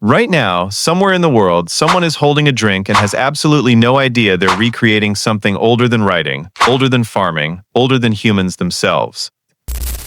Right now, somewhere in the world, someone is holding a drink and has absolutely no idea they're recreating something older than writing, older than farming, older than humans themselves.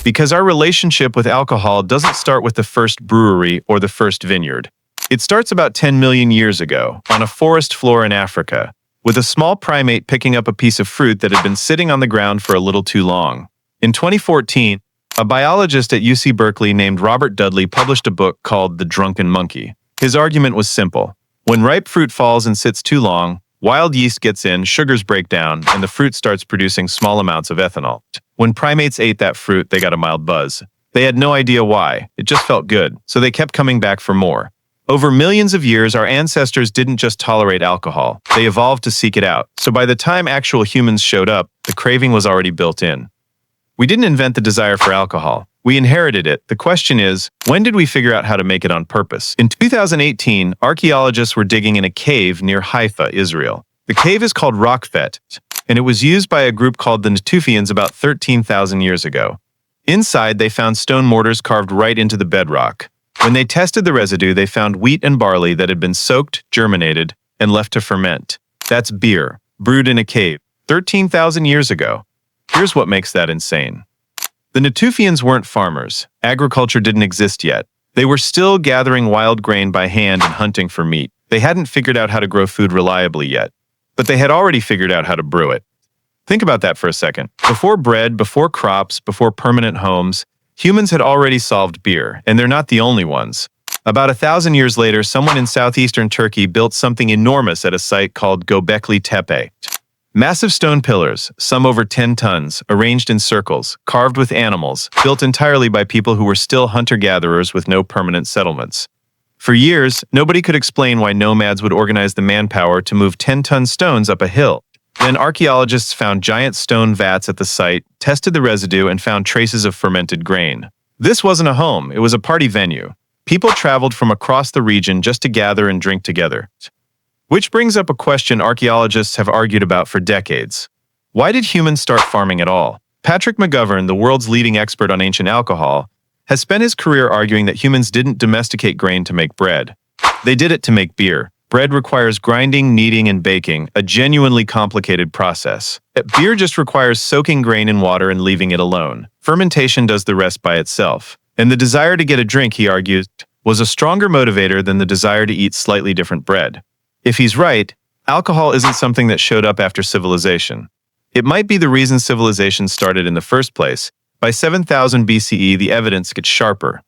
Because our relationship with alcohol doesn't start with the first brewery or the first vineyard. It starts about 10 million years ago, on a forest floor in Africa, with a small primate picking up a piece of fruit that had been sitting on the ground for a little too long. In 2014, a biologist at UC Berkeley named Robert Dudley published a book called The Drunken Monkey. His argument was simple. When ripe fruit falls and sits too long, wild yeast gets in, sugars break down, and the fruit starts producing small amounts of ethanol. When primates ate that fruit, they got a mild buzz. They had no idea why. It just felt good, so they kept coming back for more. Over millions of years, our ancestors didn't just tolerate alcohol. They evolved to seek it out. So by the time actual humans showed up, the craving was already built in. We didn't invent the desire for alcohol. We inherited it. The question is, when did we figure out how to make it on purpose? In 2018, archaeologists were digging in a cave near Haifa, Israel. The cave is called Raqefet, and it was used by a group called the Natufians about 13,000 years ago. Inside, they found stone mortars carved right into the bedrock. When they tested the residue, they found wheat and barley that had been soaked, germinated, and left to ferment. That's beer, brewed in a cave, 13,000 years ago. Here's what makes that insane. The Natufians weren't farmers. Agriculture didn't exist yet. They were still gathering wild grain by hand and hunting for meat. They hadn't figured out how to grow food reliably yet, but they had already figured out how to brew it. Think about that for a second. Before bread, before crops, before permanent homes, humans had already solved beer, and they're not the only ones. About 1,000 years later, someone in southeastern Turkey built something enormous at a site called Göbekli Tepe. Massive stone pillars, some over 10 tons, arranged in circles, carved with animals, built entirely by people who were still hunter-gatherers with no permanent settlements. For years, nobody could explain why nomads would organize the manpower to move 10-ton stones up a hill. Then archaeologists found giant stone vats at the site, tested the residue, and found traces of fermented grain. This wasn't a home, it was a party venue. People traveled from across the region just to gather and drink together. Which brings up a question archaeologists have argued about for decades. Why did humans start farming at all? Patrick McGovern, the world's leading expert on ancient alcohol, has spent his career arguing that humans didn't domesticate grain to make bread. They did it to make beer. Bread requires grinding, kneading, and baking, a genuinely complicated process. Beer just requires soaking grain in water and leaving it alone. Fermentation does the rest by itself. And the desire to get a drink, he argues, was a stronger motivator than the desire to eat slightly different bread. If he's right, alcohol isn't something that showed up after civilization. It might be the reason civilization started in the first place. By 7000 BCE, the evidence gets sharper.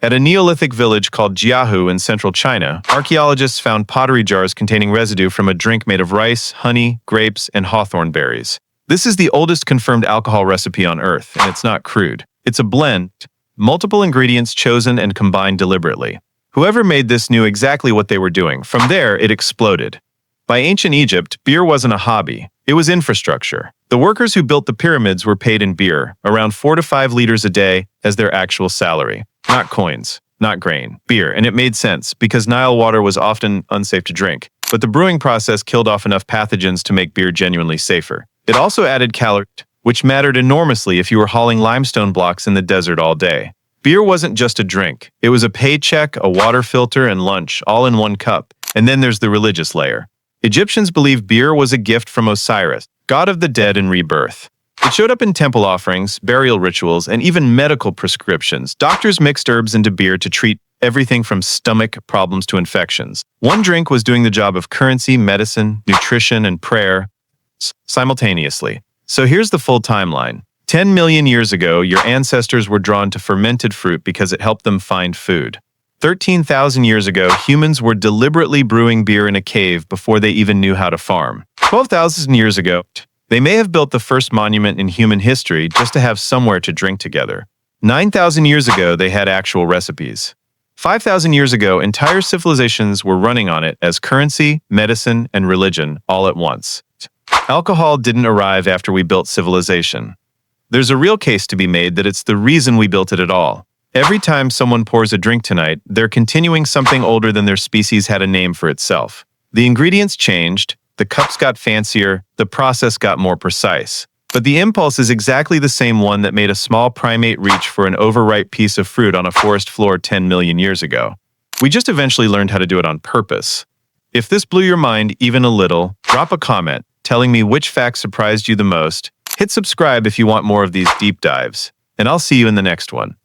At a Neolithic village called Jiahu in central China, archaeologists found pottery jars containing residue from a drink made of rice, honey, grapes, and hawthorn berries. This is the oldest confirmed alcohol recipe on Earth, and it's not crude. It's a blend, multiple ingredients chosen and combined deliberately. Whoever made this knew exactly what they were doing. From there, it exploded. By ancient Egypt, beer wasn't a hobby. It was infrastructure. The workers who built the pyramids were paid in beer, around 4 to 5 liters a day, as their actual salary. Not coins, not grain, beer. And it made sense, because Nile water was often unsafe to drink. But the brewing process killed off enough pathogens to make beer genuinely safer. It also added calories, which mattered enormously if you were hauling limestone blocks in the desert all day. Beer wasn't just a drink. It was a paycheck, a water filter, and lunch, all in one cup. And then there's the religious layer. Egyptians believed beer was a gift from Osiris, god of the dead and rebirth. It showed up in temple offerings, burial rituals, and even medical prescriptions. Doctors mixed herbs into beer to treat everything from stomach problems to infections. One drink was doing the job of currency, medicine, nutrition, and prayer simultaneously. So here's the full timeline. 10 million years ago, your ancestors were drawn to fermented fruit because it helped them find food. 13,000 years ago, humans were deliberately brewing beer in a cave before they even knew how to farm. 12,000 years ago, they may have built the first monument in human history just to have somewhere to drink together. 9,000 years ago, they had actual recipes. 5,000 years ago, entire civilizations were running on it as currency, medicine, and religion all at once. Alcohol didn't arrive after we built civilization. There's a real case to be made that it's the reason we built it at all. Every time someone pours a drink tonight, they're continuing something older than their species had a name for itself. The ingredients changed, the cups got fancier, the process got more precise. But the impulse is exactly the same one that made a small primate reach for an overripe piece of fruit on a forest floor 10 million years ago. We just eventually learned how to do it on purpose. If this blew your mind even a little, drop a comment telling me which fact surprised you the most. Hit subscribe if you want more of these deep dives, and I'll see you in the next one.